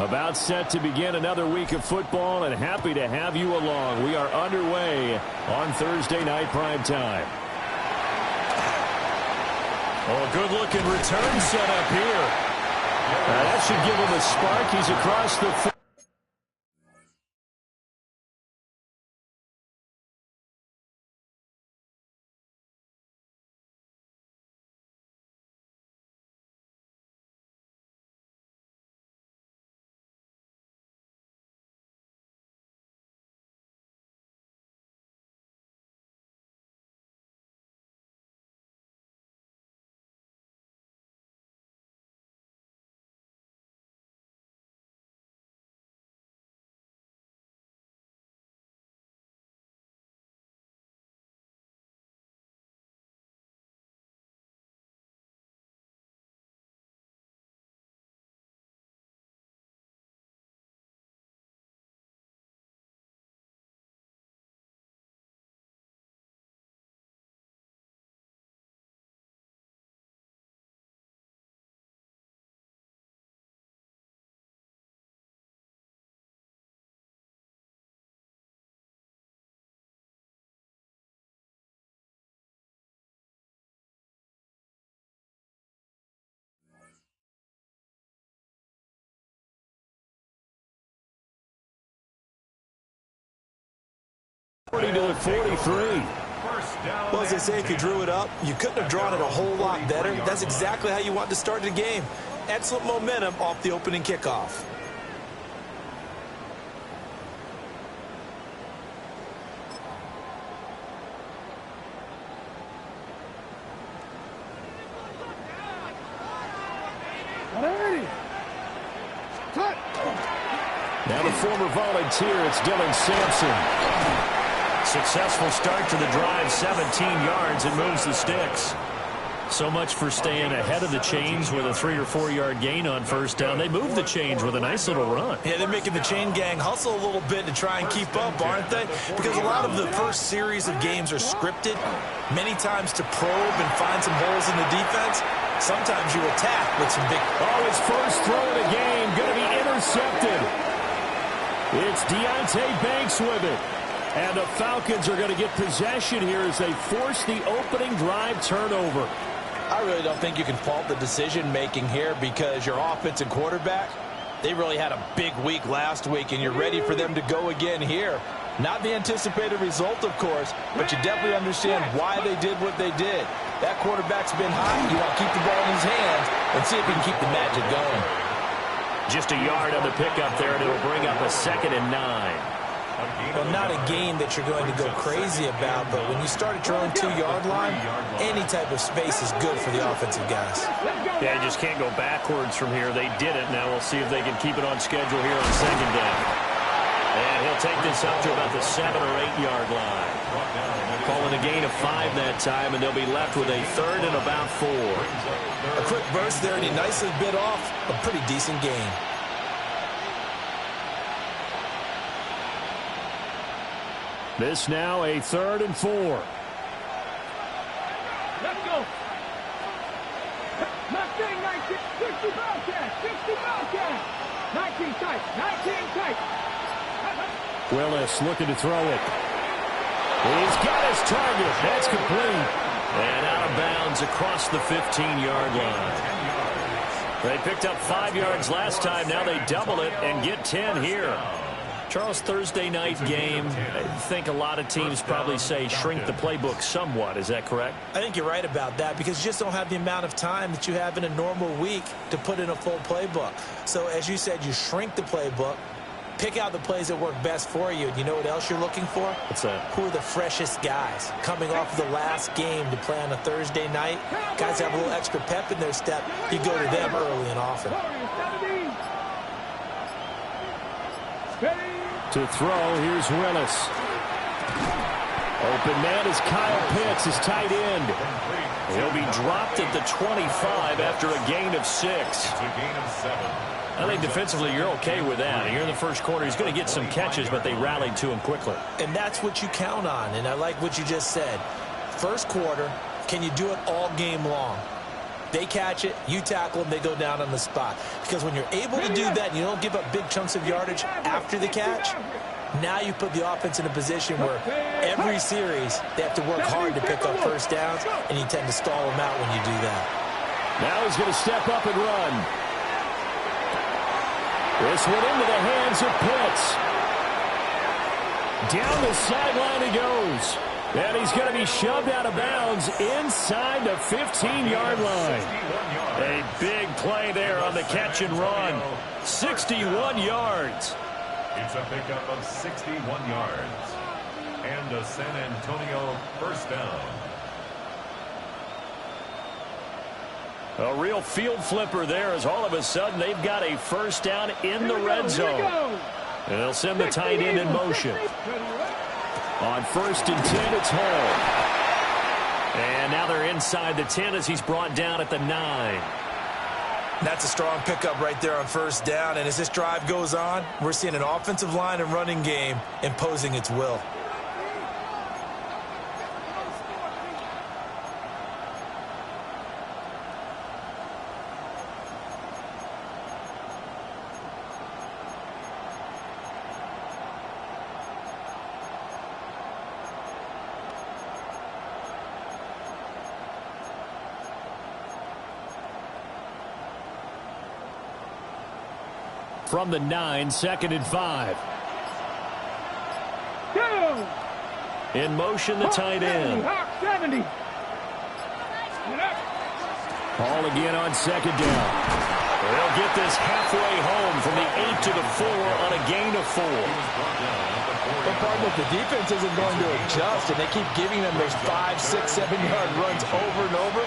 About set to begin another week of football, and happy to have you along. We are underway on Thursday night primetime. Oh, good-looking return set up here. That should give him a spark. He's across the field. To 43. Well, as they say, if you drew it up, you couldn't have drawn it a whole lot better. That's exactly how you want to start the game. Excellent momentum off the opening kickoff. Now the former volunteer, it's Dylan Sampson. Successful start to the drive, 17 yards, and moves the sticks. So much for staying ahead of the chains with a 3 or 4 yard gain on first down. They move the chains with a nice little run. Yeah, they're making the chain gang hustle a little bit to try and keep up, aren't they? Because a lot of the first series of games are scripted, many times to probe and find some holes in the defense. Sometimes you attack with some big... Oh, his first throw of the game going to be intercepted. It's Deontay Banks with it. And the Falcons are going to get possession here as they force the opening drive turnover. I really don't think you can fault the decision-making here because your offense and quarterback, they really had a big week last week, and you're ready for them to go again here. Not the anticipated result, of course, but you definitely understand why they did what they did. That quarterback's been hot. You want to keep the ball in his hands and see if he can keep the magic going. Just a yard on the pickup there, and it'll bring up a 2nd and 9. Well, not a game that you're going to go crazy about, but when you start at your own 2-yard line, any type of space is good for the offensive guys. Yeah, you just can't go backwards from here. They did it. Now we'll see if they can keep it on schedule here on 2nd down. And he'll take this up to about the 7 or 8 yard line. Calling a gain of 5 that time, and they'll be left with a 3rd and about 4. A quick burst there, and he nicely bit off a pretty decent gain. This now a 3rd and 4. Let's go. 19, 60 Bobcats, 60 Bobcats. 19 tight, 19 tight. Willis looking to throw it. He's got his target. That's complete. And out of bounds across the 15-yard line. They picked up 5 yards last time. Now they double it and get 10 here. Charles, Thursday night game, I think a lot of teams probably say shrink the playbook somewhat. Is that correct? I think you're right about that because you just don't have the amount of time that you have in a normal week to put in a full playbook. So as you said, you shrink the playbook, pick out the plays that work best for you. And you know what else you're looking for? What's that? Who are the freshest guys coming off of the last game to play on a Thursday night? Guys have a little extra pep in their step. You go to them early and often. To throw, here's Willis. Open man is Kyle Pitts, his tight end. He'll be dropped at the 25 after a gain of 6. I think defensively you're okay with that. Here in the first quarter, he's going to get some catches, but they rallied to him quickly. And that's what you count on, and I like what you just said. First quarter, can you do it all game long? They catch it, you tackle them, they go down on the spot. Because when you're able to do that and you don't give up big chunks of yardage after the catch, now you put the offense in a position where every series they have to work hard to pick up first downs, and you tend to stall them out when you do that. Now he's going to step up and run. This one into the hands of Pitts. Down the sideline he goes. And he's going to be shoved out of bounds inside the 15-yard line. A big play there on the catch and run. 61 yards. It's a pickup of 61 yards. And a San Antonio first down. A real field flipper there as all of a sudden they've got a first down in the red zone. And they'll send the tight end in motion. On 1st and 10, it's Hall. And now they're inside the 10 as he's brought down at the 9. That's a strong pickup right there on first down. And as this drive goes on, we're seeing an offensive line and running game imposing its will. From the 9, 2nd and 5. In motion, the tight end. 70. Ball again on 2nd down. They'll get this halfway home from the 8 to the 4 on a gain of 4. But pardon me, the defense isn't going to adjust, and they keep giving them those 5, 6, 7-yard runs over and over.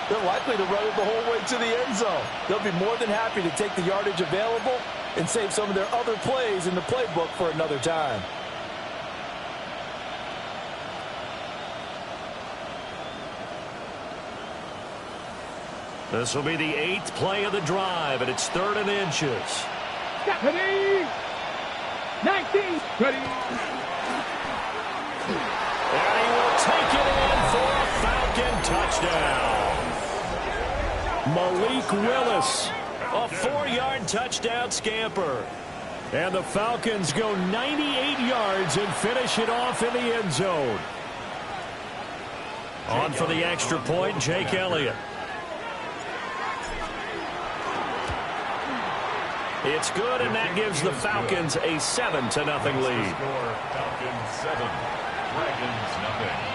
They're likely to run it the whole way to the end zone. They'll be more than happy to take the yardage available and save some of their other plays in the playbook for another time. This will be the 8th play of the drive, and it's 3rd and inches. Ready. 19. Ready. And he will take it in for a Falcon touchdown. Malik Willis, a 4-yard touchdown scamper. And the Falcons go 98 yards and finish it off in the end zone. On for the extra point, Jake Elliott. It's good, and that gives the Falcons a 7-0 lead. Falcons 7, Dragons nothing.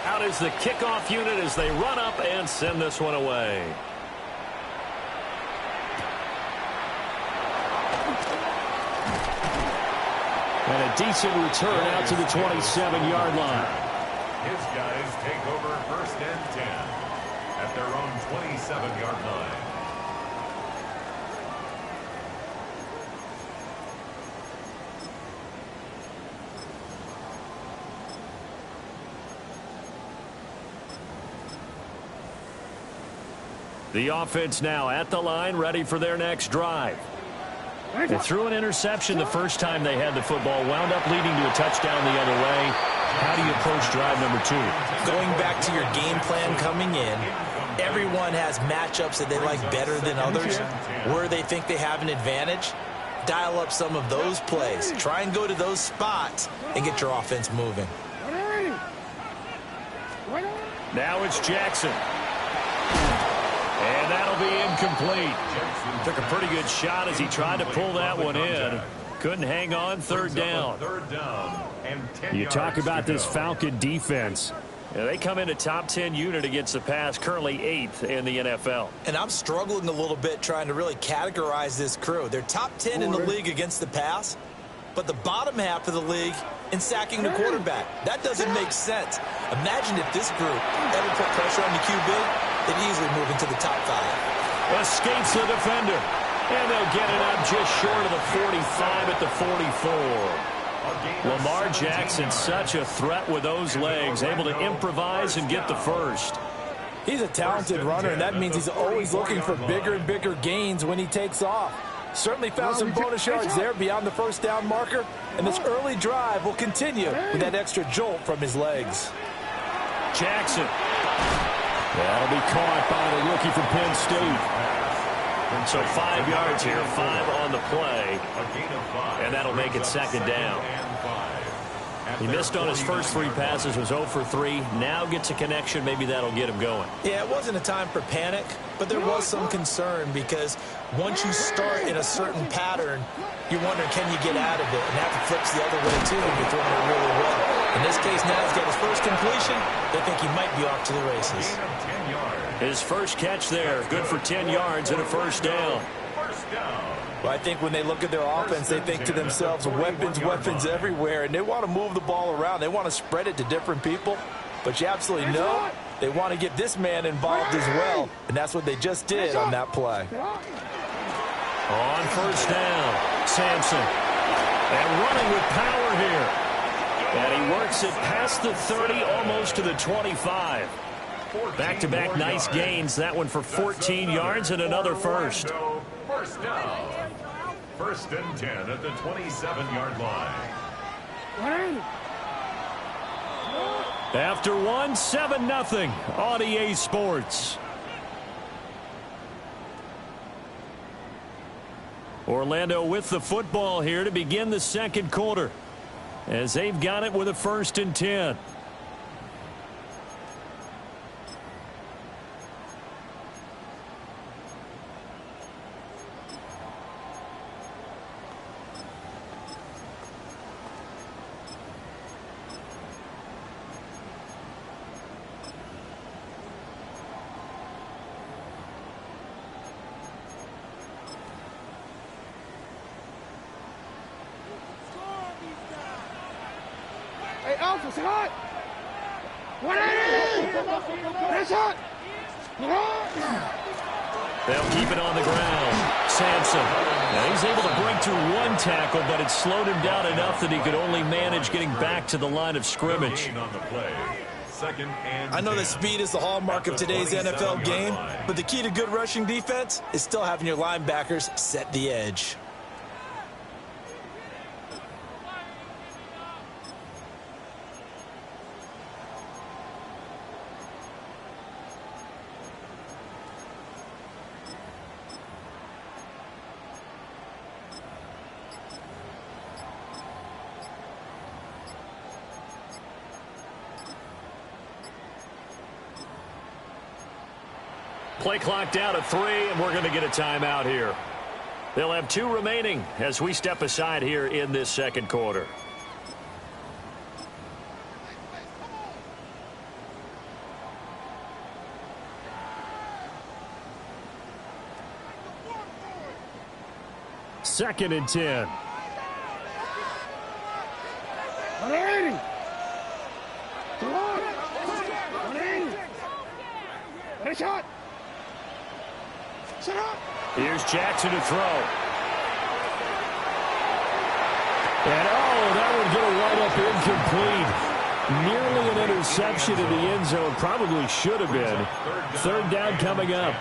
Out is the kickoff unit as they run up and send this one away. And a decent return out to the 27-yard line. His guys take over 1st and 10 at their own 27-yard line. The offense now at the line, ready for their next drive. They threw an interception the first time they had the football, wound up leading to a touchdown the other way. How do you approach drive number 2? Going back to your game plan coming in, everyone has matchups that they like better than others, where they think they have an advantage. Dial up some of those plays. Try and go to those spots and get your offense moving. Now it's Jackson. And that'll be incomplete. Took a pretty good shot as he tried to pull that one in. Couldn't hang on, 3rd down. You talk about this Falcon defense. Yeah, they come in a top 10 unit against the pass, currently 8th in the NFL. And I'm struggling a little bit trying to really categorize this crew. They're top 10 in the league against the pass, but the bottom half of the league in sacking the quarterback. That doesn't make sense. Imagine if this group ever put pressure on the QB, they'd easily move into the top 5. Escapes the defender. And they'll get it up just short of the 45 at the 44. Lamar Jackson, such a threat with those legs, able to improvise and get the first. He's a talented runner, and that means he's always looking for bigger and bigger gains when he takes off. Certainly found some bonus yards there beyond the first down marker, and this early drive will continue with that extra jolt from his legs. Jackson. That'll be caught by the rookie from Penn State. And so 5 yards here, 5 on the play, and that'll make it second down. He missed on his first 3 passes, was 0 for 3. Now gets a connection. Maybe that'll get him going. Yeah, it wasn't a time for panic, but there was some concern because once you start in a certain pattern, you wonder, can you get out of it? And that flips the other way, too, when you're throwing it really well. In this case, now he's got his first completion. They think he might be off to the races. His first catch there, good for 10 yards and a first down. Well, I think when they look at their offense, they think to themselves, weapons everywhere, and they want to move the ball around. They want to spread it to different people, but you absolutely know they want to get this man involved as well, and that's what they just did on that play. On first down, Sampson. And running with power here. And he works it past the 30, almost to the 25. Back-to-back nice gains. That one for 14 yards and another first. First down. 1st and 10 at the 27-yard line. After 1, 7-0 on EA Sports. Orlando with the football here to begin the second quarter, as they've got it with a 1st and 10. Hey, Alpha, sit hot! 180! That's hot! They'll keep it on the ground. Sampson. Now he's able to break through 1 tackle, but it slowed him down enough that he could only manage getting back to the line of scrimmage. I know that speed is the hallmark of today's NFL game, but the key to good rushing defense is still having your linebackers set the edge. Play clock down to 3, and we're going to get a timeout here. They'll have 2 remaining as we step aside here in this second quarter. Second and 10. 180! 180! Head shot! Sit up! Here's Jackson to throw. And that would get a wide up incomplete. Nearly an interception in the end zone. Probably should have been. 3rd down coming up.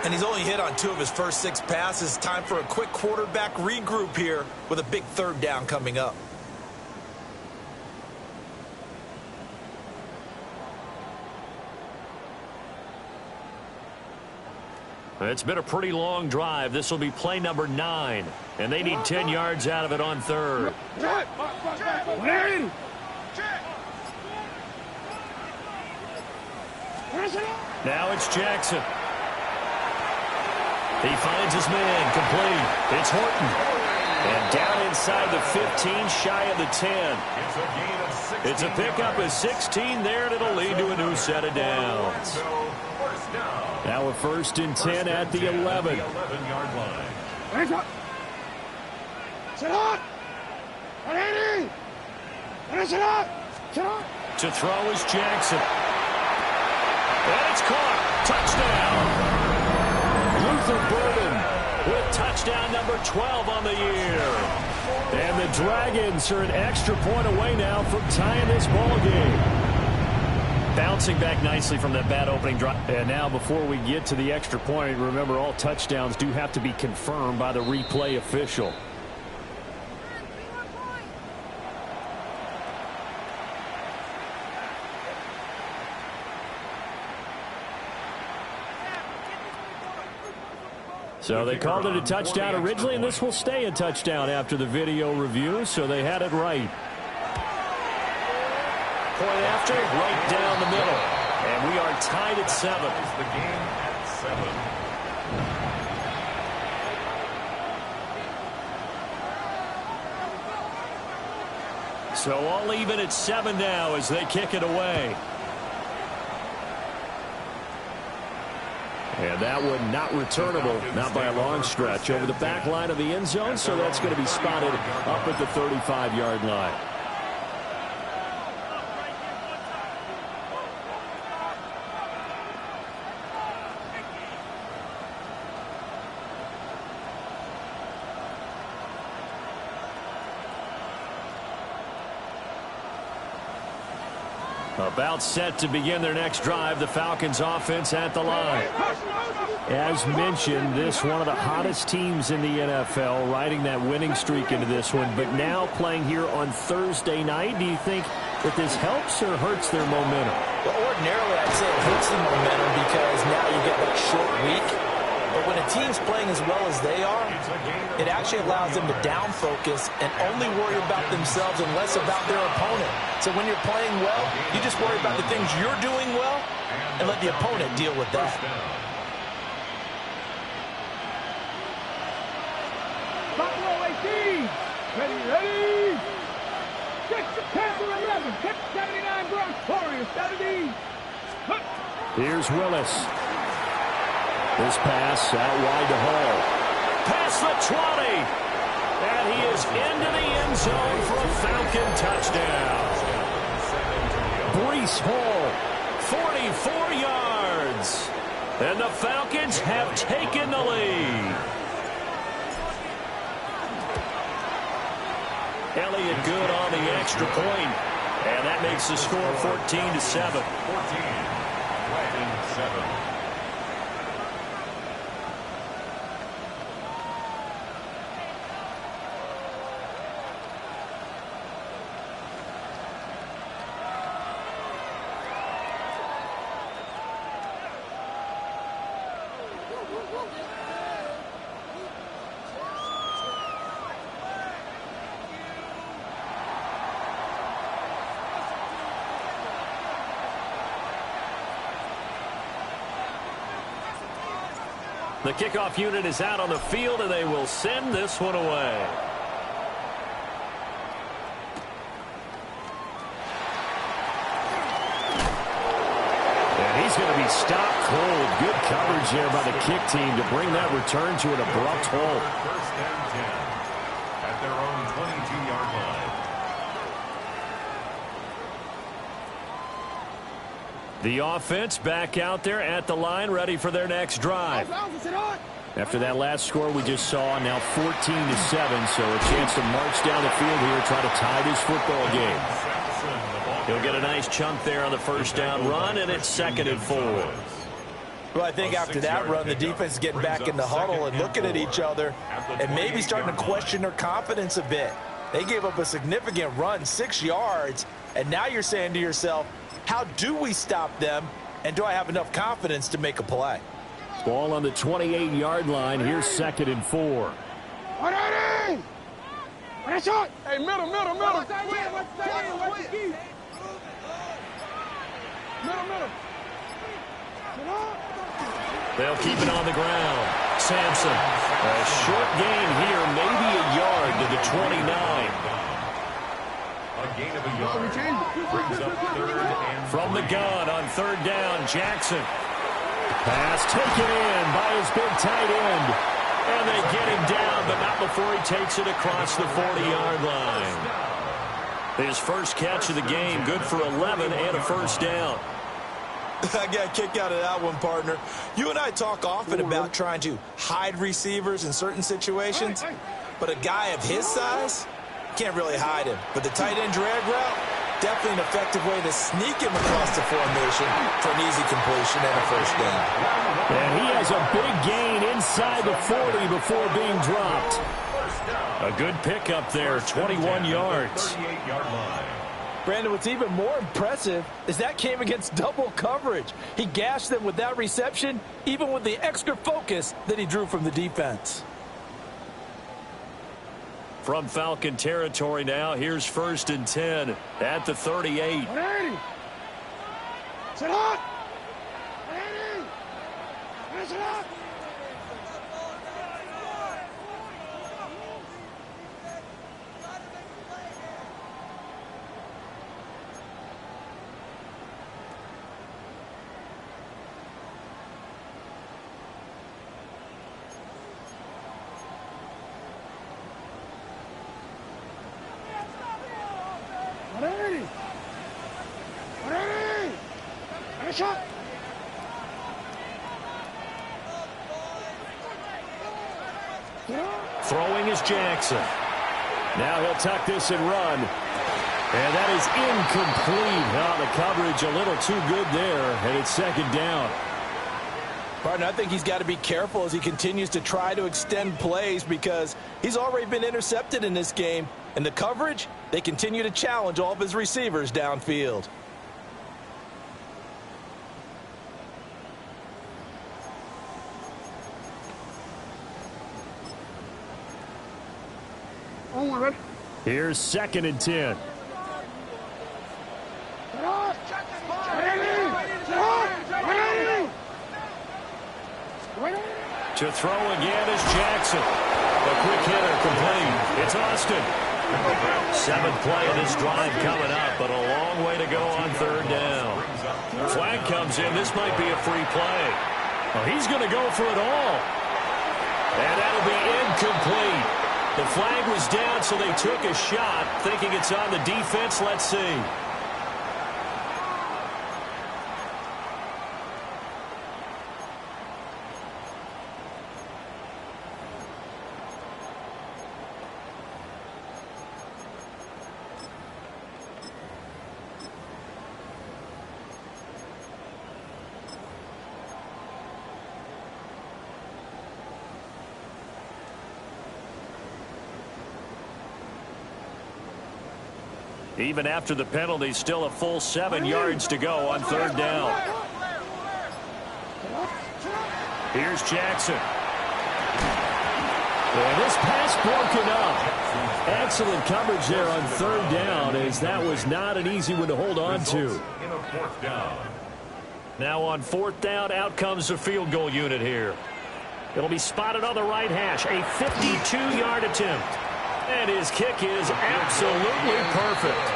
And he's only hit on 2 of his first 6 passes. Time for a quick quarterback regroup here with a big 3rd down coming up. It's been a pretty long drive. This will be play number 9. And they need 10 yards out of it on 3rd. 180! Now it's Jackson. He finds his man, complete. It's Horton. And down inside the 15, shy of the 10. It's a pickup of 16 there, and it'll lead to a new set of downs. Now a 1st and 10 at the 11. 11-yard line. Sit up! 180! Sit up! Sit up! To throw is Jackson. And it's caught. Touchdown. Luther Burden with touchdown number 12 on the year. And the Dragons are an extra point away now from tying this ball game. Bouncing back nicely from that bad opening drive. And now before we get to the extra point, remember all touchdowns do have to be confirmed by the replay official. So they called it a touchdown originally, and this will stay a touchdown after the video review, so they had it right. Point after, right down the middle. And we are tied at 7. The game at 7. So all even at 7 now as they kick it away. And that one not returnable, not by a long stretch, over the back line of the end zone, so that's going to be spotted up at the 35-yard line. About set to begin their next drive, the Falcons offense at the line. As mentioned, this one of the hottest teams in the NFL, riding that winning streak into this one, but now playing here on Thursday night. Do you think that this helps or hurts their momentum? Well, ordinarily, I'd say it hurts the momentum because now you get that short week. But when a team's playing as well as they are, it actually allows them to down focus and only worry about themselves and less about their opponent. So when you're playing well, you just worry about the things you're doing well and let the opponent deal with that. Buffalo 18. Ready. 6 to 10 to 11. 79 Bronx Warriors. 70. Here's Willis. This pass out wide to Hall. Past the 20. And he is into the end zone for a Falcon touchdown. Breece Hall, 44 yards. And the Falcons have taken the lead. Elliott good on the extra point. And that makes the score 14-7. 14. 7. The kickoff unit is out on the field, and they will send this one away. And he's going to be stopped cold. Good coverage there by the kick team to bring that return to an abrupt halt. First and 10 at their own 22-yard line. The offense back out there at the line, ready for their next drive. After that last score we just saw, now 14-7, so a chance to march down the field here, try to tie this football game. He'll get a nice chunk there on the first down run, and it's 2nd and 4. Well, I think after that run, the defense is getting back in the huddle and looking at each other and maybe starting to question their confidence a bit. They gave up a significant run, 6 yards, and now you're saying to yourself, how do we stop them, and do I have enough confidence to make a play? Ball on the 28-yard line. Here's 2nd and 4. Hey, middle. Middle. They'll keep it on the ground. Sampson, a short gain here, maybe a yard to the 29. A gain of a yard brings up 3rd and 3. From the gun on 3rd down, Jackson. Pass taken in by his big tight end. And they get him down, but not before he takes it across the 40-yard line. His first catch of the game, good for 11 and a first down. I got a kick out of that one, partner. You and I talk often about trying to hide receivers in certain situations. But a guy of his size, can't really hide him. But the tight end drag route, definitely an effective way to sneak him across the formation for an easy completion and a first down. And he has a big gain inside the 40 before being dropped. A good pickup there, 21 yards. 38-yard line. Brandon, what's even more impressive is that came against double coverage. He gashed them with that reception, even with the extra focus that he drew from the defense. From Falcon territory now, here's 1st and 10 at the 38. 180. Sit up. 180. Press it up. Shot. Throwing is Jackson. Now he'll tuck this and run. And that is incomplete. Oh, the coverage a little too good there, and it's 2nd down. Partner, I think he's got to be careful as he continues to try to extend plays because he's already been intercepted in this game. And the coverage, they continue to challenge all of his receivers downfield. Here's 2nd and 10. To throw again is Jackson. A quick hitter complete. It's Austin. 7th play of this drive coming up, but a long way to go on 3rd down. Flag comes in. This might be a free play. Well, he's going to go for it all. And that'll be incomplete. The flag was down, so they took a shot, thinking it's on the defense. Let's see. Even after the penalty, still a full 7 yards to go on 3rd down. Here's Jackson. And this pass broken up. Excellent coverage there on 3rd down, as that was not an easy one to hold on to. In a 4th down. Now on 4th down, out comes the field goal unit here. It'll be spotted on the right hash. A 52-yard attempt. And his kick is absolutely perfect.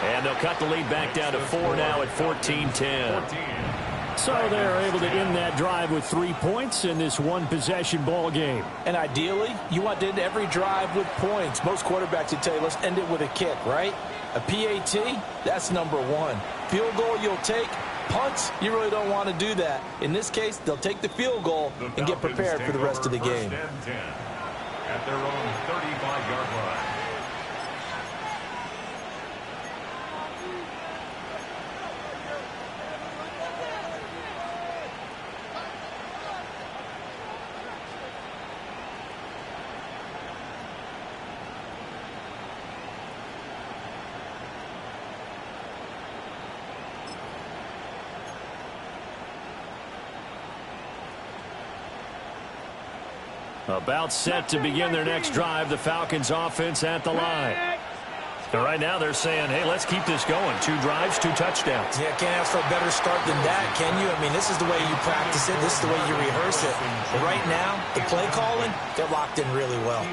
And they'll cut the lead back down to 4 now at 14-10. So they're able to end that drive with 3 points in this one-possession ball game. And ideally, you want to end every drive with points. Most quarterbacks would tell you, let's end it with a kick, right? A PAT, that's number 1. Field goal you'll take. Punts, you really don't want to do that. In this case, they'll take the field goal and get prepared for the rest of the game. At their own 35-yard line. About set to begin their next drive, the Falcons offense at the line. And right now they're saying, hey, let's keep this going. 2 drives, 2 touchdowns. Yeah, can't ask for a better start than that, can you? I mean, this is the way you practice it. This is the way you rehearse it. But right now, the play calling, they're locked in really well.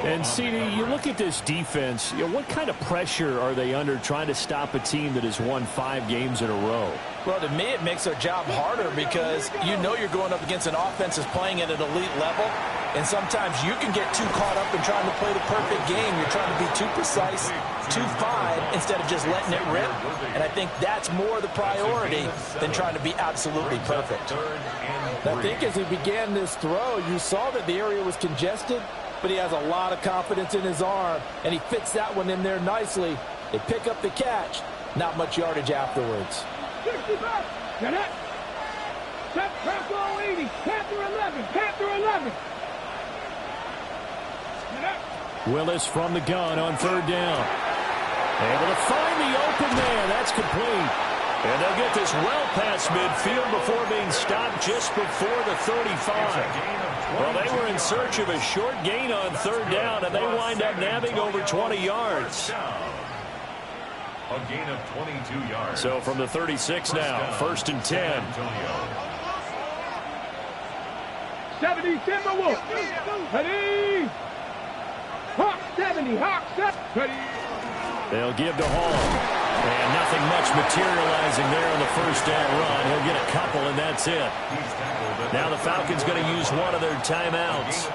And, CD, you look at this defense, what kind of pressure are they under trying to stop a team that has won 5 games in a row? Well, to me, it makes their job harder because you know you're going up against an offense that's playing at an elite level, and sometimes you can get too caught up in trying to play the perfect game. You're trying to be too precise, too fine, instead of just letting it rip. And I think that's more the priority than trying to be absolutely perfect. I think as he began this throw, you saw that the area was congested, but he has a lot of confidence in his arm, and he fits that one in there nicely. They pick up the catch, not much yardage afterwards. 60 back. Get it. Set Panther 80. Panther 11. Panther 11. Get it. Willis from the gun on third down. Able to find the open man. That's complete. And they'll get this well past midfield before being stopped just before the 35. Well, they were in search of a short gain on third down, and they wind up nabbing over 20 yards. A gain of 22 yards. So from the 36 now, first and 10. 70 Timberwolves. Ready. Hawk 70. Hawk 70. Ready. They'll give to Hall. And nothing much materializing there on the first down run. He'll get a couple, and that's it. Now the Falcons going to use one of their timeouts,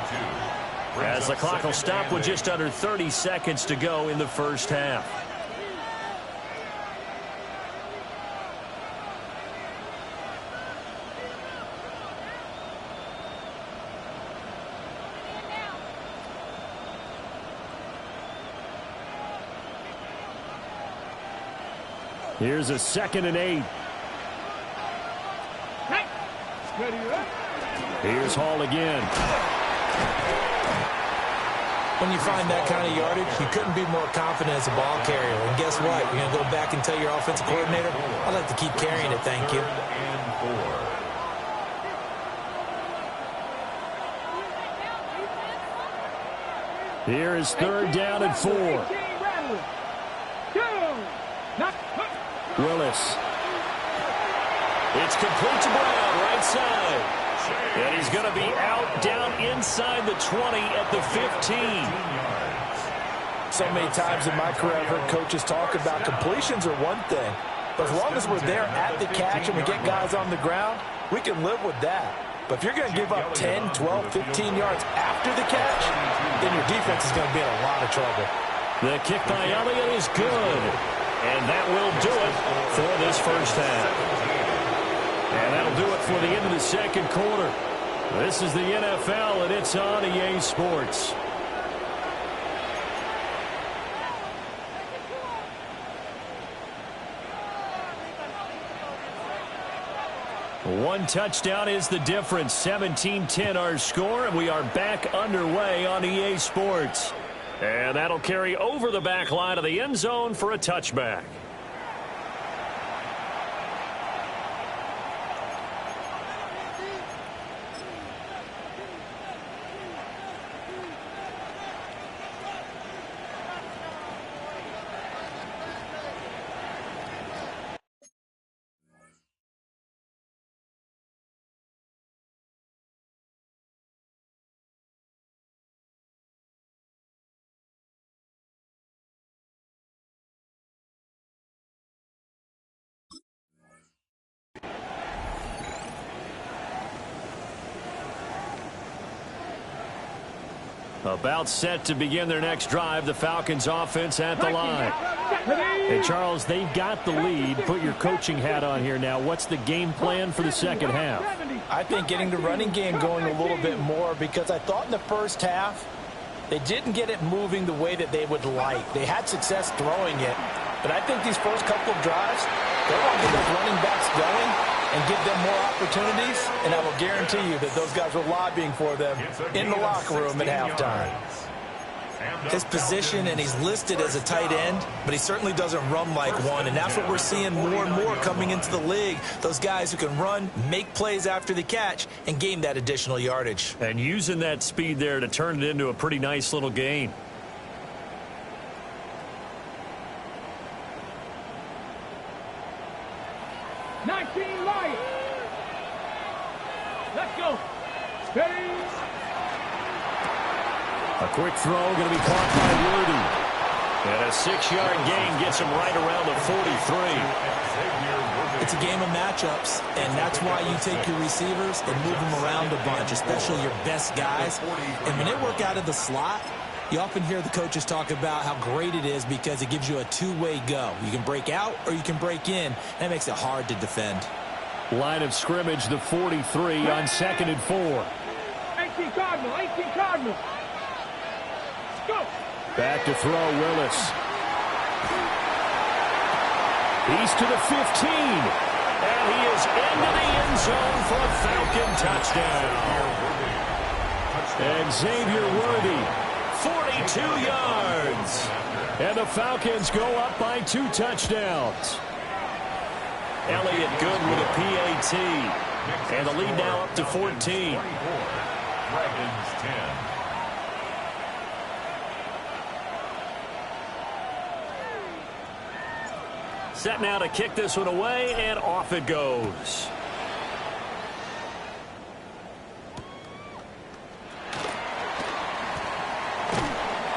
as the clock will stop with just under 30 seconds to go in the first half. Here's a 2nd and 8. Here's Hall again. When you find that kind of yardage, you couldn't be more confident as a ball carrier. And guess what? You're going to go back and tell your offensive coordinator, I'd like to keep carrying it, thank you. Here is third down and 4. Willis. It's complete to Brown, right side. And he's going to be out down inside the 20 at the 15. So many times in my career, I've heard coaches talk about completions are one thing. But as long as we're there at the catch and we get guys on the ground, we can live with that. But if you're going to give up 10, 12, 15 yards after the catch, then your defense is going to be in a lot of trouble. The kick by Elliott is good. And that will do it for this first half. And that'll do it for the end of the second quarter. This is the NFL, and it's on EA Sports. One touchdown is the difference. 17-10 our score, and we are back underway on EA Sports. And that'll carry over the back line of the end zone for a touchback. About set to begin their next drive, the Falcons offense at the line. Hey, Charles, they've got the lead. Put your coaching hat on here now. What's the game plan for the second half? I think getting the running game going a little bit more, because I thought in the first half they didn't get it moving the way that they would like. They had success throwing it, but I think these first couple of drives, they want to get those running backs going and give them more opportunities, and I will guarantee you that those guys were lobbying for them in the locker room at halftime. His position, and he's listed as a tight end, but he certainly doesn't run like one, and that's what we're seeing more and more coming into the league. Those guys who can run, make plays after the catch, and gain that additional yardage. And using that speed there to turn it into a pretty nice little gain. A quick throw going to be caught by Worthy. And a 6-yard gain gets him right around the 43. It's a game of matchups, and that's why you take your receivers and move them around a bunch, especially your best guys. And when they work out of the slot, you often hear the coaches talk about how great it is because it gives you a two-way go. You can break out or you can break in. That makes it hard to defend. Line of scrimmage, the 43 on 2nd and 4. 18 Cardinal, 18 Cardinal. Go. Back to throw, Willis. He's to the 15. And he is into the end zone for a Falcon touchdown. And Xavier Worthy, 42 yards. And the Falcons go up by 2 touchdowns. Elliott good with a PAT. And the lead now up to 14. Dragons 10. Set now to kick this one away, and off it goes.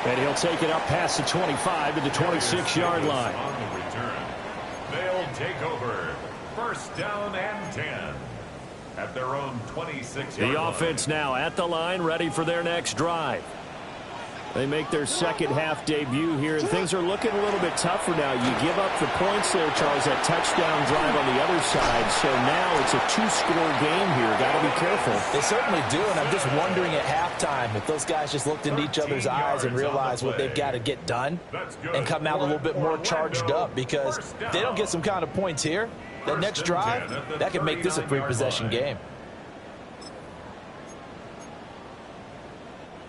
And he'll take it up past the 25 to the 26-yard line. On the return, they'll take over. First down and 10 at their own 26-yard line. The offense now at the line, ready for their next drive. They make their second half debut here, and things are looking a little bit tougher now. You give up the points there, Charles, that touchdown drive on the other side. So now it's a 2-score game here. Got to be careful. They certainly do, and I'm just wondering at halftime if those guys just looked into each other's eyes and realized what they've got to get done and come out a little bit more charged up, because if they don't get some kind of points here, that next drive, that could make this a 3-possession game.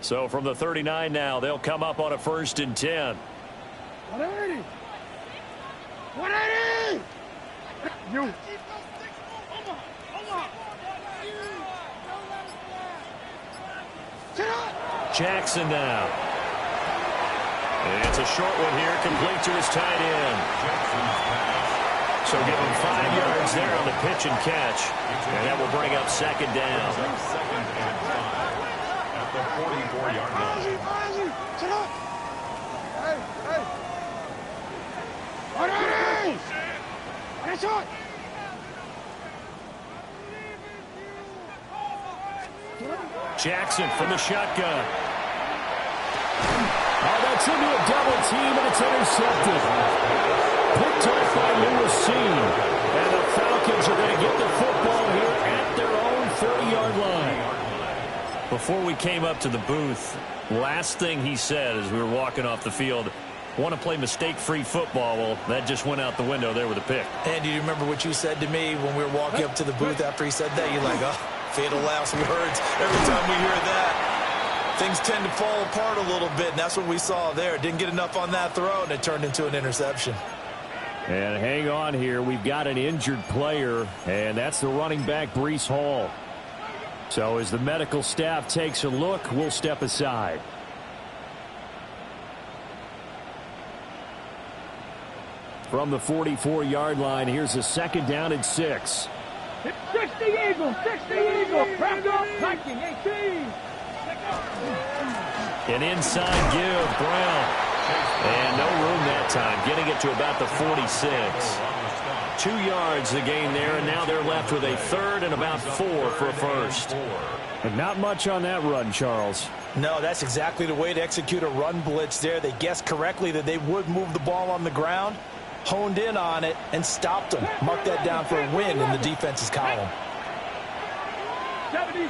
So from the 39 now, they'll come up on a 1st and 10. 180. 180. You. Jackson now. And it's a short one here, complete to his tight end. So give him 5 yards there on the pitch and catch. And that will bring up 2nd down. 2nd and 5 at the 44-yard line. That's it. Jackson from the shotgun. Oh, that's into a double team, and it's intercepted. Picked off by Lewis Seen. And the Falcons are going to get the football here at their own 30-yard line. Before we came up to the booth, last thing he said as we were walking off the field, want to play mistake-free football. Well, that just went out the window there with a pick. And do you remember what you said to me when we were walking up to the booth after he said that? You're like, oh, fatal last words. Every time we hear that, things tend to fall apart a little bit, and that's what we saw there. Didn't get enough on that throw, and it turned into an interception. And hang on here. We've got an injured player, and that's the running back, Breece Hall. So as the medical staff takes a look, we'll step aside. From the 44-yard line, here's a 2nd down and 6. 60 Eagles, 60 Eagles. Wrap up, 19-18. An inside give, Brown. And no room that time, getting it to about the 46. 2 yards the gain there, and now they're left with a 3rd and about 4 for a first. But not much on that run, Charles. No, that's exactly the way to execute a run blitz there. They guessed correctly that they would move the ball on the ground, honed in on it, and stopped them. Mark that down for a win in the defense's column. 70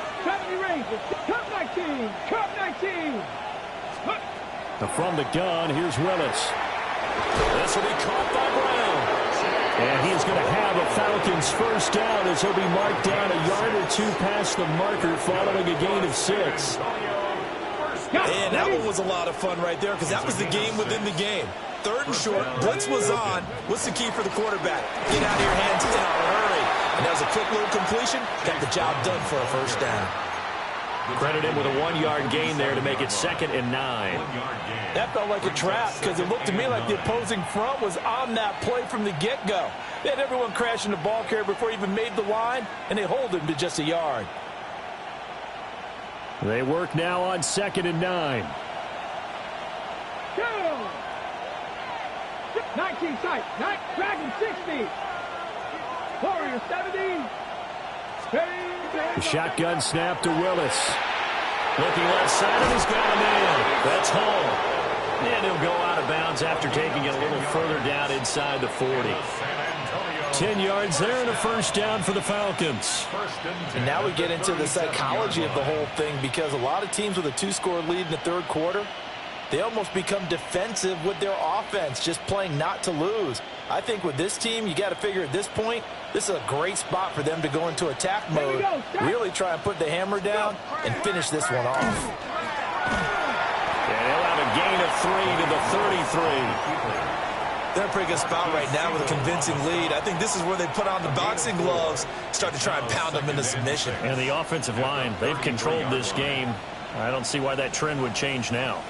Rangers. Cup 19. Cup 19. From the gun, here's Willis. This will be caught by Brown. And he's going to have a Falcons first down as he'll be marked down a yard or 2 past the marker following a gain of 6. And that one was a lot of fun right there because that was the game within the game. 3rd and short, blitz was on. What's the key for the quarterback? Get out of your hands in a hurry. And that was a quick little completion. Got the job done for a first down. Credit him with a 1-yard gain there to make it 2nd and 9. That felt like a trap because it looked to me like the opposing front was on that play from the get-go. They had everyone crashing the ball carrier before he even made the line, and they hold him to just a yard. They work now on 2nd and 9. Go! 19 sight. Dragon 60. Warrior 70. The shotgun snap to Willis. Looking left side, and he's got him in. That's home. And he'll go out of bounds after taking it a little further down inside the 40. 10 yards there and a first down for the Falcons. And now we get into the psychology of the whole thing, because a lot of teams with a 2-score lead in the third quarter, they almost become defensive with their offense, just playing not to lose. I think with this team, you got to figure at this point, this is a great spot for them to go into attack mode, really try and put the hammer down and finish this one off. And he'll have a gain of 3 to the 33. They're in a pretty good spot right now with a convincing lead. I think this is where they put on the boxing gloves, start to try and pound them into submission. And the offensive line, they've controlled this game. I don't see why that trend would change now.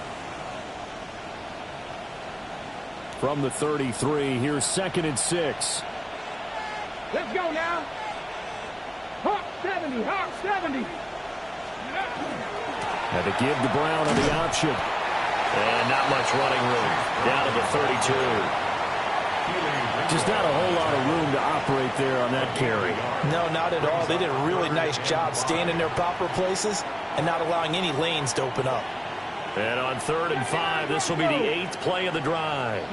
From the 33, here's 2nd and 6. Let's go now. Hawk 70, Hawk 70. Had to give to Brown on the option. And not much running room. Down to the 32. Just not a whole lot of room to operate there on that carry. No, not at all. They did a really nice job staying in their proper places and not allowing any lanes to open up. And on 3rd and 5, this will be the 8th play of the drive.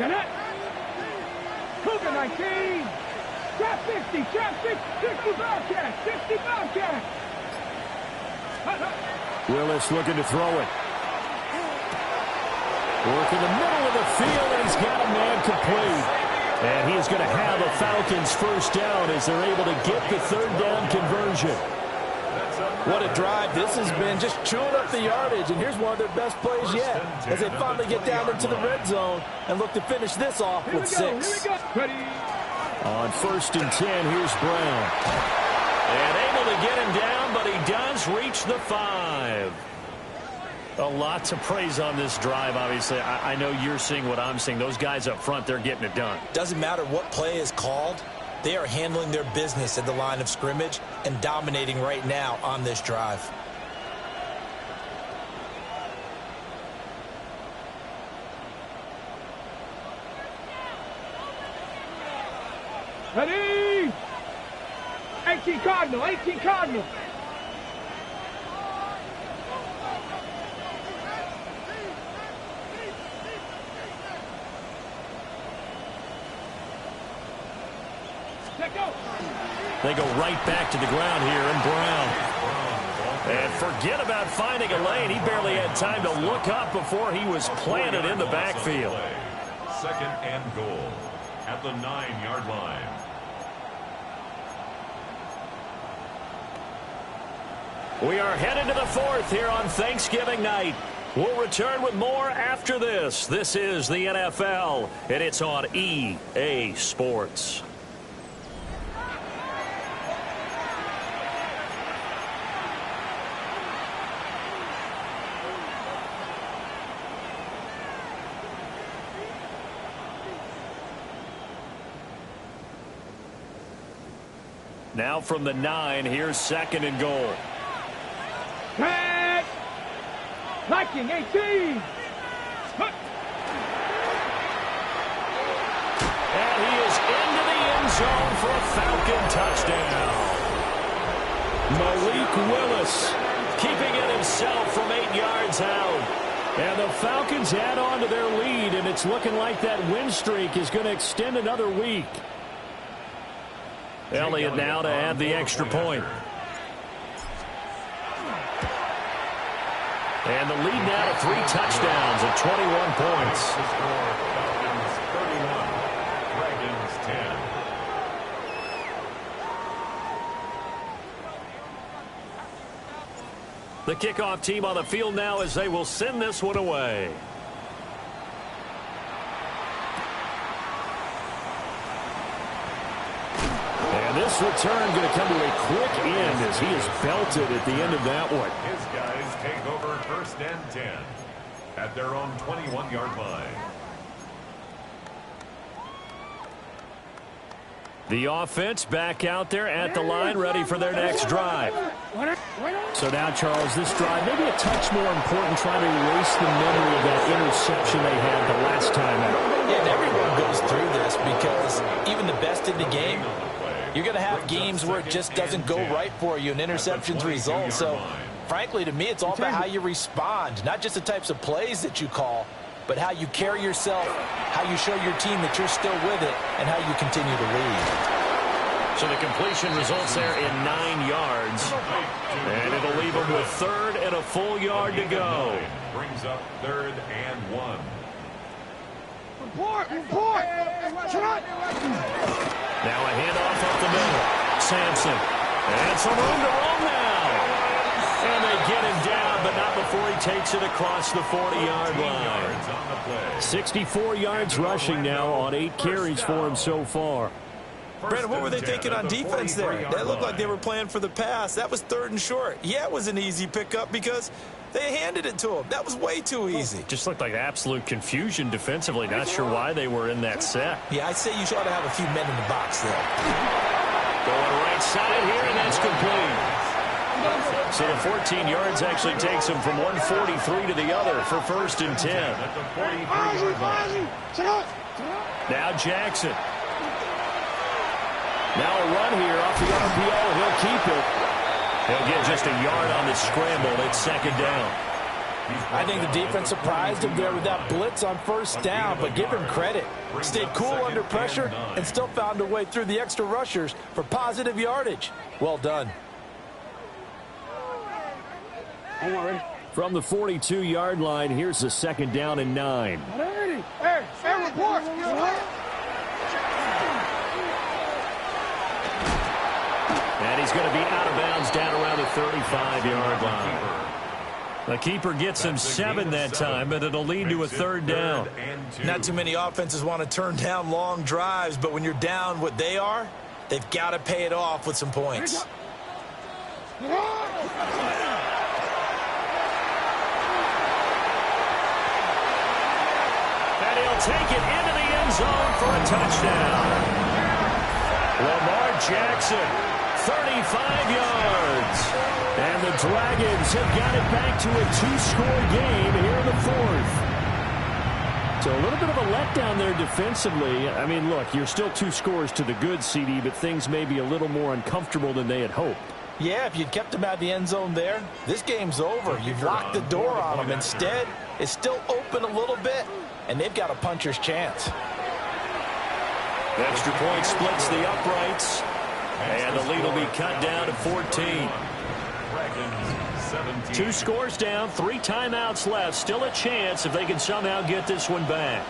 Cougar 19. Trap 60, trap 60, 60 Bobcat, 60 Bobcat. Willis looking to throw it. Work in the middle of the field, and he's got a man complete. And he is going to have a Falcons first down as they're able to get the 3rd down conversion. What a drive this has been, just chewing up the yardage. And here's one of their best plays yet as they finally get down into the red zone and look to finish this off with 6. On 1st and 10, here's Brown. And able to get him down, but he does reach the 5. A lot to praise on this drive, obviously. I know you're seeing what I'm seeing. Those guys up front, they're getting it done. Doesn't matter what play is called. They are handling their business at the line of scrimmage and dominating right now on this drive. Ready? 18 Cardinal, 18 Cardinal. They go right back to the ground here, and Brown. And forget about finding a lane. He barely had time to look up before he was planted in the backfield. 2nd and goal at the 9-yard line. We are headed to the 4th here on Thanksgiving night. We'll return with more after this. This is the NFL, and it's on EA Sports. Now from the 9, here's 2nd and goal. Catch! Viking 18. And he is into the end zone for a Falcon touchdown. Malik Willis keeping it himself from 8 yards out. And the Falcons add on to their lead, and it's looking like that win streak is going to extend another week. Elliott now to add the extra point. And the lead now to 3 touchdowns at 21 points. Falcons 31, Dragons 10. The kickoff team on the field now as they will send this one away. This return going to come to a quick end as he is belted at the end of that one. His guys take over 1st and 10 at their own 21-yard line. The offense back out there at the line, ready for their next drive. So now, Charles, this drive maybe a touch more important, trying to erase the memory of that interception they had the last time out. Yeah, and everyone goes through this because even the best in the game, You're going to have games where it just doesn't go right for you, and interceptions result. So, frankly, to me, it's all about how you respond, not just the types of plays that you call, but how you carry yourself, how you show your team that you're still with it, and how you continue to lead. So the completion results there in 9 yards. And it'll leave them with 3rd and a full yard to go. Brings up 3rd and 1. Report! Now a handoff up the middle. Sampson. And some room to roam now. And they get him down, but not before he takes it across the 40-yard line. 64 yards rushing now on 8 carries for him so far. Brandon, what were they thinking on defense there? That looked like they were playing for the pass. That was 3rd and short. Yeah, it was an easy pickup because they handed it to him. That was way too easy. Just looked like absolute confusion defensively. Not sure why they were in that set. Yeah, I'd say you ought to have a few men in the box there. Going right side here, and that's complete. So the 14 yards actually takes him from 143 to the other for 1st and 10. Now Jackson. Now a run here off the RPO. He'll keep it. He'll get just a yard on the scramble. It's 2nd down. I think the defense surprised him there with that blitz on 1st down, but give him credit. Stayed cool under pressure and still found a way through the extra rushers for positive yardage. Well done. From the 42-yard line, here's the 2nd down and 9. Hey, report! And he's going to be out of bounds down around the 35-yard line. The keeper gets him 7 that time, but it'll lead to a 3rd down. Not too many offenses want to turn down long drives, but when you're down what they are, they've got to pay it off with some points. And he'll take it into the end zone for a touchdown. Lamar Jackson, 35 yards. And the Dragons have got it back to a 2-score game here in the 4th. So a little bit of a letdown there defensively. I mean, look, you're still 2 scores to the good, CD, but things may be a little more uncomfortable than they had hoped. Yeah, if you'd kept them out of the end zone there, this game's over. You've locked the door on them. Instead, it's still open a little bit, and they've got a puncher's chance. Extra point splits the uprights, and the lead will be cut down to 14. 2 scores down, 3 timeouts left. Still a chance if they can somehow get this one back.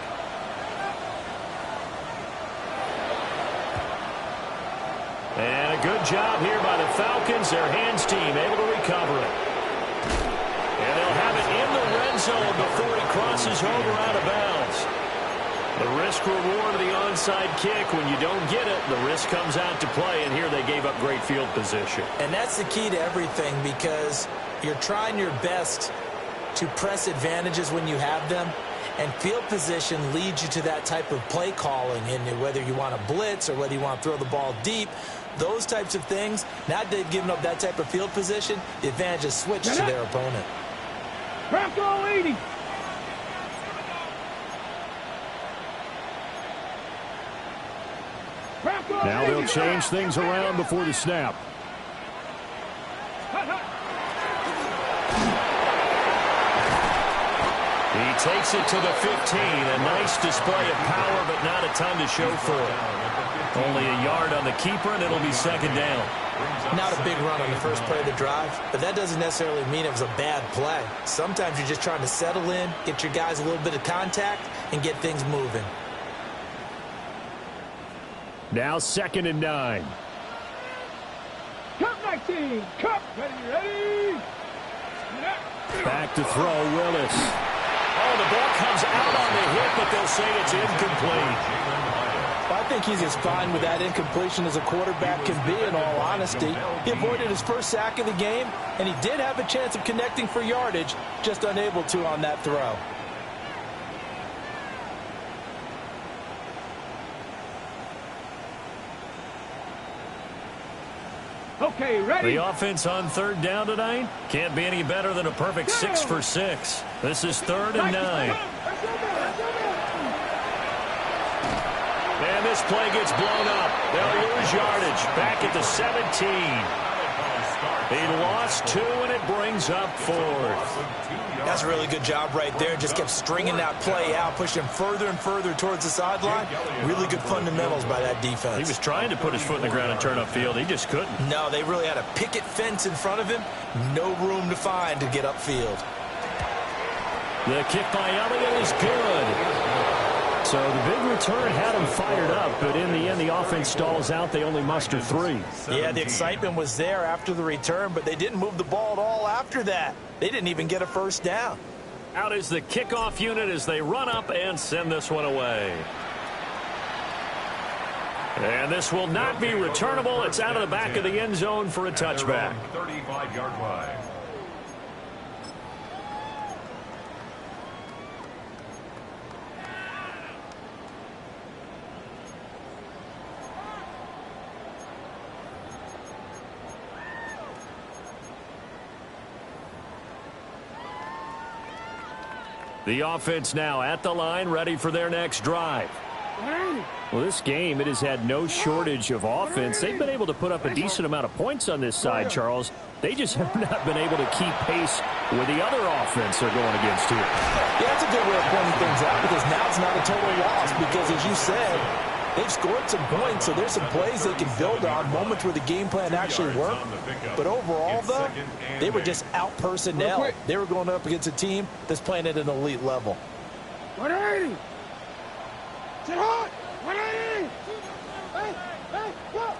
And a good job here by the Falcons. Their hands team able to recover it. And they'll have it in the red zone before it crosses over out of bounds. The risk-reward of the onside kick, when you don't get it, the risk comes out to play, and here they gave up great field position. And that's the key to everything, because you're trying your best to press advantages when you have them, and field position leads you to that type of play calling, and whether you want to blitz or whether you want to throw the ball deep, those types of things. Now that they've given up that type of field position, the advantage is switched to their opponent. Bronco 80. Now they'll change things around before the snap. He takes it to the 15. A nice display of power, but not a ton to show for it. Only a yard on the keeper, and it'll be 2nd down. Not a big run on the first play of the drive, but that doesn't necessarily mean it was a bad play. Sometimes you're just trying to settle in, get your guys a little bit of contact, and get things moving. Now 2nd and 9. Cup 19. Cup. Ready. Back to throw, Willis. Oh, the ball comes out on the hit, but they'll say it's incomplete. I think he's as fine with that incompletion as a quarterback can be, in all honesty. He avoided his first sack of the game, and he did have a chance of connecting for yardage, just unable to on that throw. Okay, ready. The offense on 3rd down tonight can't be any better than a perfect 6 for 6. This is 3rd and 9. And this play gets blown up. They'll lose yardage. Back at the 17. He lost 2, and it brings up 4th. That's a really good job right there. Just kept stringing that play out, pushing him further and further towards the sideline. Really good fundamentals by that defense. He was trying to put his foot in the ground and turn upfield. He just couldn't. No, they really had a picket fence in front of him. No room to find to get upfield. The kick by Elliott is good. So the big return had him fired up, but in the end, the offense stalls out. They only muster 3. Yeah, the excitement was there after the return, but they didn't move the ball at all after that. They didn't even get a first down. Out is the kickoff unit as they run up and send this one away. And this will not be returnable. It's out of the back of the end zone for a touchback. 35-yard line. The offense now at the line, ready for their next drive. Well, this game, it has had no shortage of offense. They've been able to put up a decent amount of points on this side, Charles. They just have not been able to keep pace with the other offense they're going against here. Yeah, that's a good way of pointing things out because now it's not a total loss because, as you said, they've scored some points, so there's some plays they can build on, moments where the game plan actually worked. But overall, though, they were just out-personnel. They were going up against a team that's playing at an elite level. 180! Sit hot! 180! Hey, hey, go!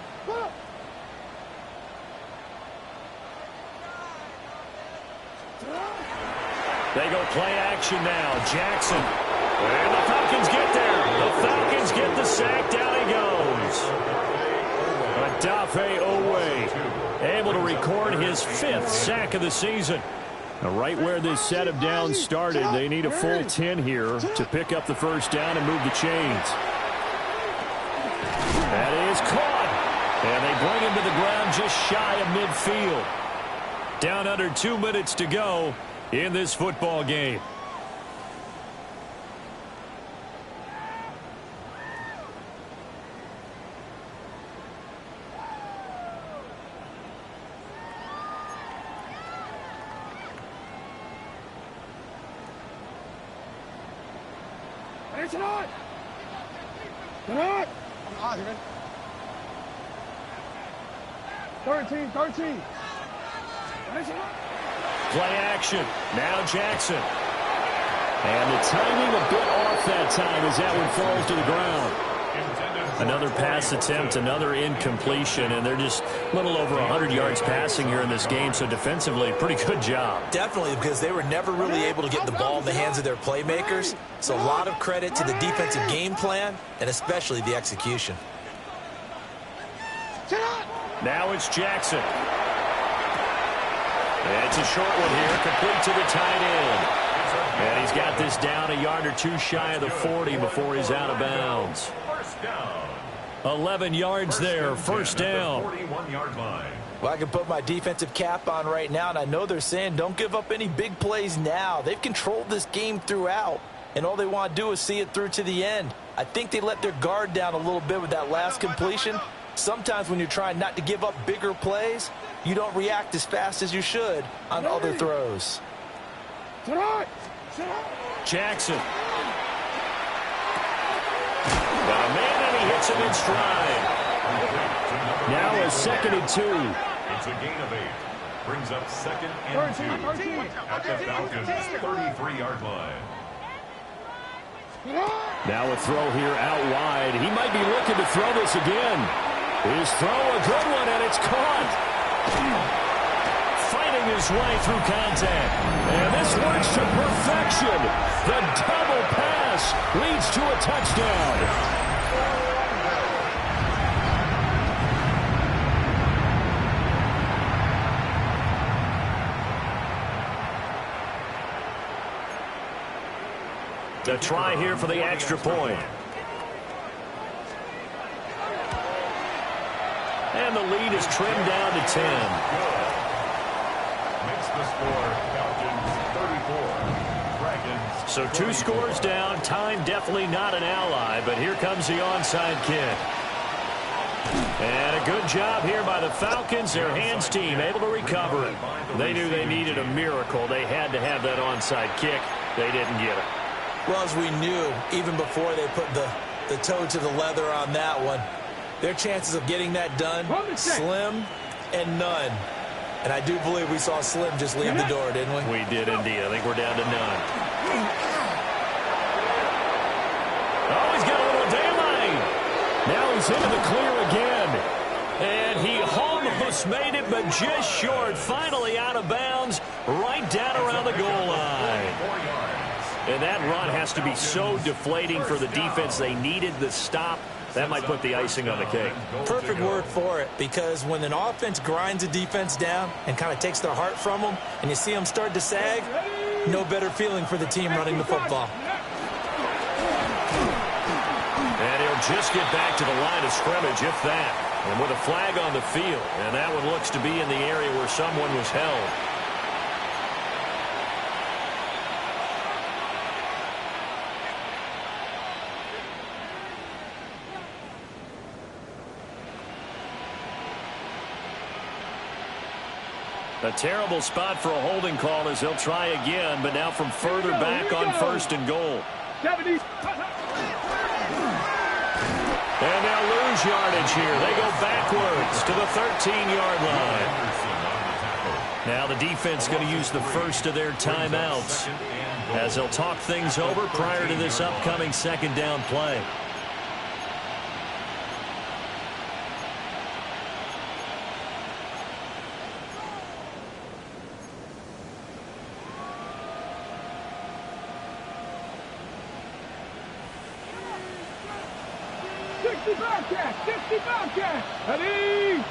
They go play action now. Jackson. And the Falcons get there. The Falcons get the sack. Down he goes. Adafe Owe able to record his 5th sack of the season. Now, right where this set of downs started, they need a full 10 here to pick up the first down and move the chains. That is caught. And they bring him to the ground just shy of midfield. Down under 2 minutes to go in this football game. It's not! Not! 13. Play action. Now Jackson. And the timing a bit off that time as that one falls to the ground. Another pass attempt, another incompletion, and they're just a little over 100 yards passing here in this game, so defensively, pretty good job. Definitely, because they were never really able to get the ball in the hands of their playmakers. So a lot of credit to the defensive game plan and especially the execution. Now it's Jackson. It's a short one here, complete to the tight end. And he's got this down a yard or two shy of the 40 before he's out of bounds. 11 yards there, first down. 41-yard line. Well, I can put my defensive cap on right now, and I know they're saying don't give up any big plays now. They've controlled this game throughout, and all they want to do is see it through to the end. I think they let their guard down a little bit with that last completion. Sometimes when you're trying not to give up bigger plays, you don't react as fast as you should on other throws. Jackson. Got a man, and he hits him in stride. Now a 2nd and 2. It's a gain of 8. Brings up 2nd and 2 at the Falcons' 33-yard line. Now a throw here out wide. He might be looking to throw this again. His throw, a good one, and it's caught. Fighting his way through contact. And this works to perfection. The double pass leads to a touchdown. The try here for the extra point. And the lead is trimmed down to 10. Makes the score Falcons 34, Dragons So 2 scores down. Time definitely not an ally, but here comes the onside kick. And a good job here by the Falcons. Their hands team able to recover it. They knew they needed a miracle. They had to have that onside kick. They didn't get it. Well, as we knew, even before they put the toe to the leather on that one, their chances of getting that done, slim and none. And I do believe we saw Slim just leave the door, didn't we? We did indeed. I think we're down to none. Oh, he's got a little daylight. Now he's into the clear again. And he almost made it, but just short. Finally out of bounds, right down around the goal line. And that run has to be so deflating for the defense. They needed the stop. That might put the icing on the cake. Perfect word for it, because when an offense grinds a defense down and kind of takes their heart from them, and you see them start to sag, no better feeling for the team running the football. And he'll just get back to the line of scrimmage, if that. And with a flag on the field. And that one looks to be in the area where someone was held. A terrible spot for a holding call as they'll try again, but now from further back on 1st and goal. 70. And they'll lose yardage here. They go backwards to the 13-yard line. Now the defense going to use the first of their timeouts as they'll talk things over prior to this upcoming 2nd down play. Ready?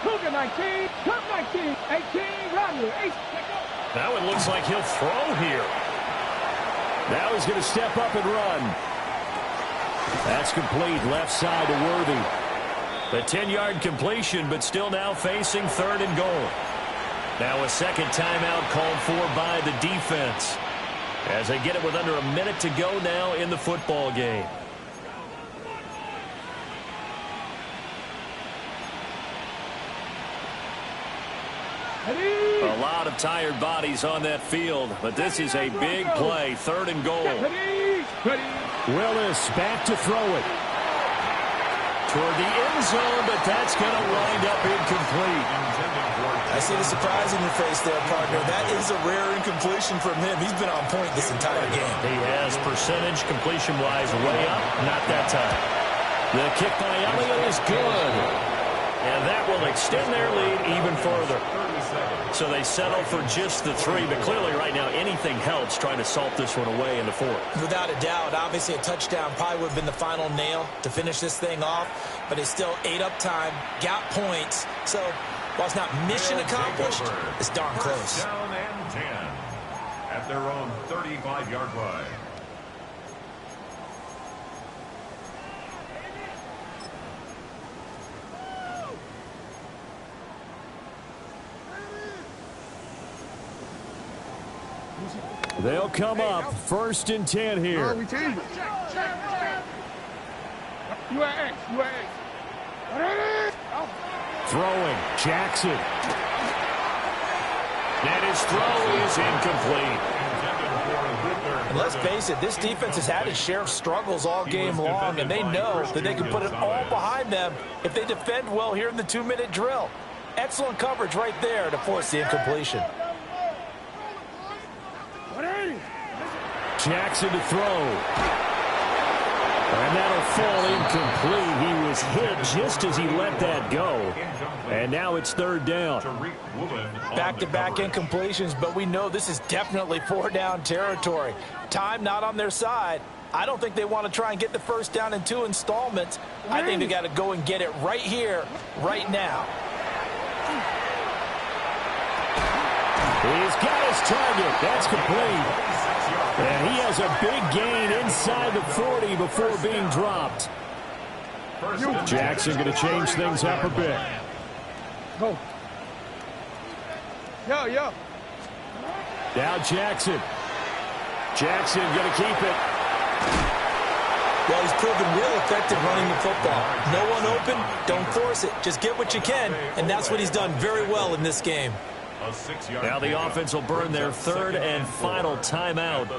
Cougar 19, Cup 19, 18, Rodney, 8. Now it looks like he'll throw here. Now he's going to step up and run. That's complete, left side to Worthy. The 10-yard completion, but still now facing 3rd and goal. Now a 2nd timeout called for by the defense as they get it with under a minute to go now in the football game. A lot of tired bodies on that field, but this is a big play. 3rd and goal. Willis back to throw it. Toward the end zone, but that's going to wind up incomplete. I see the surprise in your face there, partner. That is a rare incompletion from him. He's been on point this entire game. He has percentage completion-wise way up, not that time. The kick by Elliott is good. And that will extend their lead even further. So they settle for just the 3, but clearly right now anything helps trying to salt this one away in the 4th. Without a doubt, obviously a touchdown probably would have been the final nail to finish this thing off, but it's still ate up time, got points. So while it's not mission accomplished, it's darn close. Down and 10 at their own 35-yard line. They'll come up 1st and 10 here. We change it. You are X. Throwing, Jackson. And his throw is incomplete. And let's face it, this defense has had its share of struggles all game long, and they know that they can put it all behind them if they defend well here in the 2-minute drill. Excellent coverage right there to force the incompletion. Jackson to throw. And that'll fall incomplete. He was hit just as he let that go. And now it's 3rd down. Back-to-back incompletions, but we know this is definitely 4-down territory. Time not on their side. I don't think they want to try and get the 1st down in 2 installments. I think they got to go and get it right here, right now. He's got his target. That's complete. And he has a big gain inside the 40 before being dropped. Jackson going to change things up a bit. Go. Yo. Now Jackson. Jackson going to keep it. Well, he's proven real effective running the football. No one open, don't force it. Just get what you can, and that's what he's done very well in this game. Now the offense will burn their third and final timeout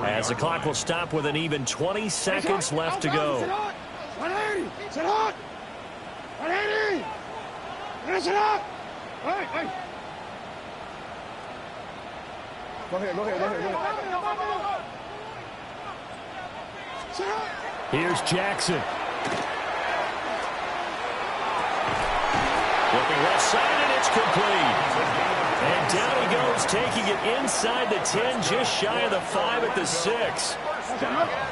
as the clock will stop with an even 20 seconds left to go. 180! Sit hot! 180! Sit hot! Hey! Go ahead. Here's Jackson. Looking left side, and it's complete. And down he goes, taking it inside the 10, just shy of the 5 at the 6.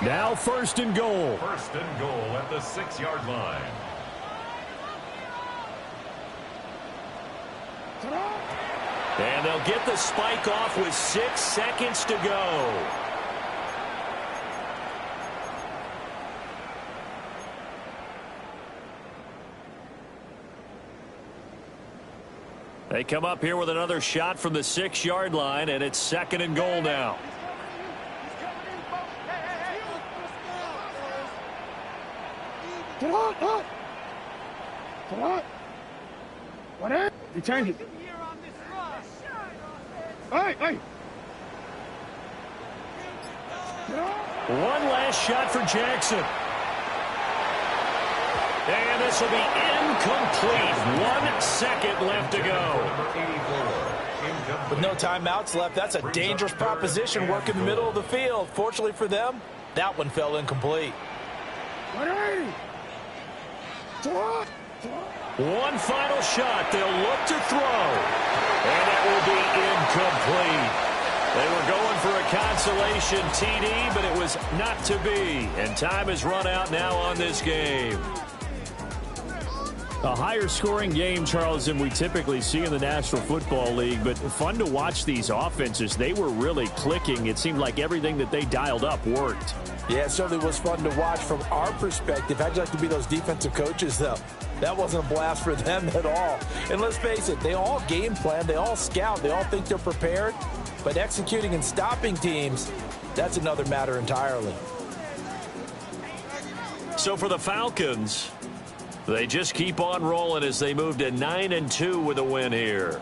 Now 1st and goal. 1st and goal at the 6-yard line. And they'll get the spike off with 6 seconds to go. They come up here with another shot from the 6-yard line, and it's 2nd and goal now. Get hot! Whatever. You change it. Hey! One last shot for Jackson. And this will be incomplete. 1 second left to go. With no timeouts left, that's a dangerous proposition working the middle of the field. Fortunately for them, that one fell incomplete. 180! One final shot. They'll look to throw. And that will be incomplete. They were going for a consolation TD, but it was not to be. And time has run out now on this game. A higher scoring game, Charles, than we typically see in the National Football League, but fun to watch these offenses. They were really clicking. It seemed like everything that they dialed up worked. Yeah, it certainly was fun to watch from our perspective. How'd you like to be those defensive coaches, though? That wasn't a blast for them at all. And let's face it, they all game plan, they all scout, they all think they're prepared, but executing and stopping teams, that's another matter entirely. So for the Falcons, they just keep on rolling as they move to 9-2 with a win here.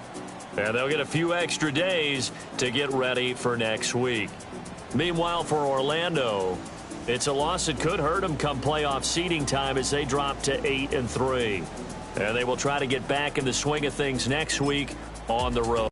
And they'll get a few extra days to get ready for next week. Meanwhile, for Orlando, it's a loss that could hurt them come playoff seeding time as they drop to 8-3. And they will try to get back in the swing of things next week on the road.